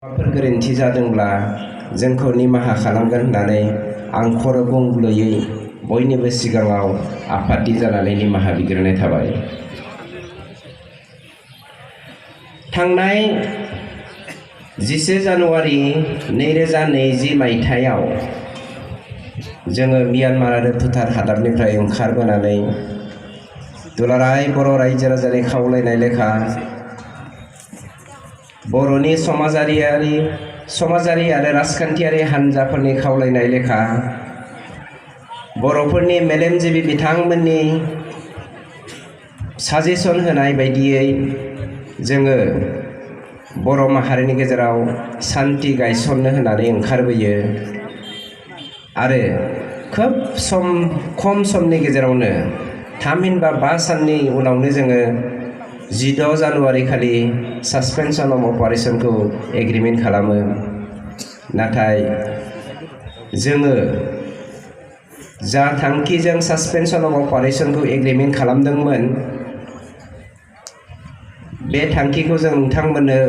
माबाफोर गोरोन्थि जादोंब्ला जोंखौ निमाहा खालामगोन होननानै आं खर' गंग्लैयै बयनिबो सिगाङाव आफादि जानानै निमाहा बिग्रोनाय थाबाय। थांनाय 10 जानुवारि 2020 मायथाइयाव जोङो म्यानमार आरो भुटान हादरनिफ्राय ओंखारबोनानै दुलाराय बर' रायजो राजानि खावलायनाय लेखा बर'नि समाजारि आरो राजखान्थियारि हान्जाफोरनि खावलायनाय लेखा बर'फोरनि मेलेमजिबि बिथांमोननि साजेसन होनाय बायदियै जोङो बर' माहारिनि गेजेराव सान्थि गायसननो होननानै ओंखारबोयो आरो खोब खम समनि गेजेरावनो थामहिनबा 5 साननि उनावनो जोङो 16 जानुवारि खालि सासपेनसन अफ अपारेशनखौ एग्रिमेन्ट खालामो। नाथाय जोङो जा थांखिजों सासपेनसन अफ अपारेशनखौ एग्रिमेन्ट खालामदोंमोन बे थांखिखौ जों नोंथांमोननो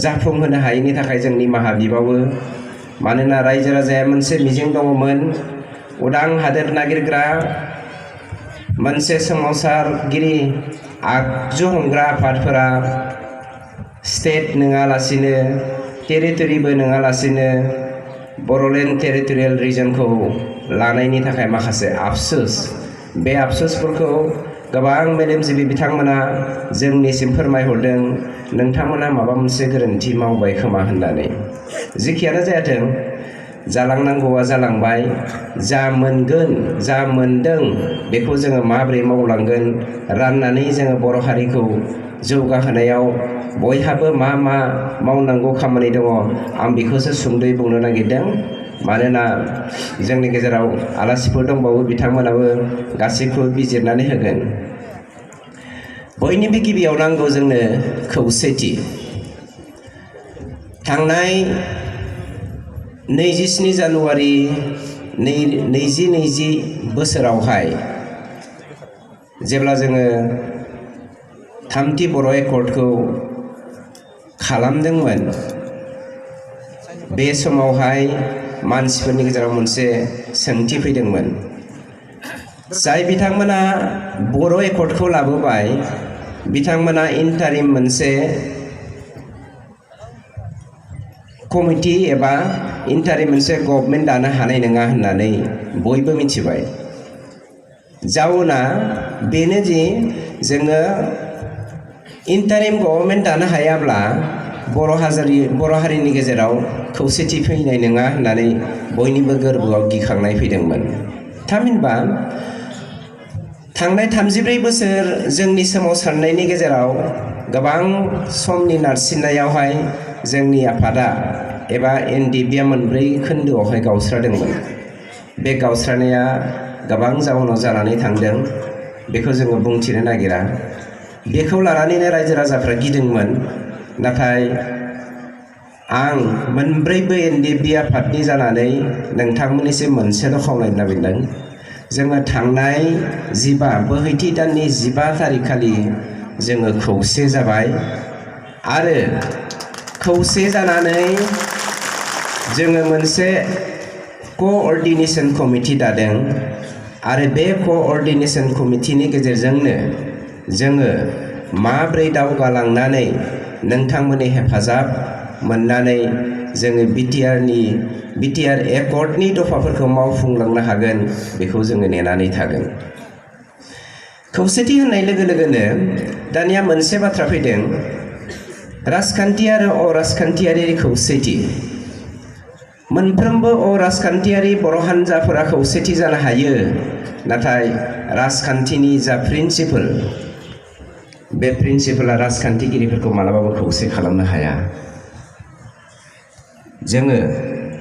जाफुंहोनो हायैनि थाखाय जों निमाहा बिबावो। मानोना रायजो राजाया मोनसे मिजिं दङमोन, उदां हादोर नागिरग्रा मोनसे सोमावसारगिरि आगजु हमग्रा आफादफोरा स्टेट नङालासिनो टेरिटरिबो नङालासिनो बर'लेण्ड टेरिटरियेल रिजनखौ लानायनि थाखाय माखासे आफसोस, बे आफसोसफोरखौ गोबां मेलेमजिबि बिथांमोना जोंनिसिम फोरमायहरदों नोंथांमोना माबा मोनसे गोरोन्थि मावबाय खोमा होननानै। जेखियानो जायाथों जालांनांगौआ जालांबाय, जा मोनगोन जा मोनदों बेखौ जोङो माबोरै मावलांगोन राननानै जोङो बर' हारिखौ जौगाहोनायाव बयहाबो मा मावनांगौ खामानि दङ आं बेखौसो सुंद'यै बुंनो नागिरदों। मानोना जोंनि गेजेराव आलासिफोर दंबावो, बिथांमोनाबो गासैखौबो बिजिरनानै होगोन। बयनिबो गिबियाव नांगौ जोंनो खौसेथि। थांनाय 27 जानुवारि 2020 बोसोरावहाय जेब्ला जोङो थामथि बर' एकर्डखौ खालामदोंमोन, बे समावहाय मानसिफोरनि गेजेराव मोनसे सोंथि फैदोंमोन। जाय बिथांमोना बर' एकर्डखौ लाबोबाय बिथांमोना इन्टारिम मोनसे कमिटि एबा इन्टारिम मोनसे गभर्नमेन्ट दानो हानाय नङा होननानै बयबो मिथिबाय। जाउना बेनो दि जोङो इन्टारिम गभर्नमेन्ट दानो हायाब्ला बर' हारिनि गेजेराव खौसेथि फैनाय नङा होननानै बयनिबो गोरबोआव गिखांनाय फैदोंमोन। थामहिनबा थांनाय 34 बोसोर जोंनि सोमावसारनायनि गेजेराव गोबां समनि नारसिननायावहाय जोंनि आफादा एबा NDP-आ 4 खोन्दोआवहाय गावस्रादोंमोन। बे गावस्रानाया गोबां जाउनाव जानानै थांदों, बेखौ जोङो बुंथिनो नागिरा। बेखौ लानानैनो रायजो राजाफ्रा गिदोंमोन। नाथाय आं 4बो NDP आफादनि जानानै नोंथांमोननिसिम मोनसेल' खावलायनो नागिरदों। जोङो थांनाय 15 बोहैथि दाननि 15 थारिख खालि जोङो खौसे जाबाय आरो खौसे जानानै जोङो मोनसे क'अर्डिनेशन कमिटि दादों आरो बे क'अर्डिनेशन कमिटिनि गेजेरजोंनो जोङो माब्रै दावगालांनानै नोंथांमोननि हेफाजाब मोननानै जोङो BTR एकर्डनि दफाफोरखौ मावफुंलांनो हागोन बेखौ जोङो नेनानै थागोन। खौसेथि होननाय लोगो लोगोनो दानिया मोनसे बाथ्रा फैदों, राजखान्थि आरो अराजखान्थियारि खौसेथि। मोनफ्रोमबो अराजखान्थियारि बर' हान्जाफोरा खौसेथि जानो हायो, नाथाय राजखान्थिनि जा प्रिन्सिपल बे प्रिन्सिपला राजखान्थिगिरिफोरखौ मालाबाबो खौसे खालामनो हाया। जोङो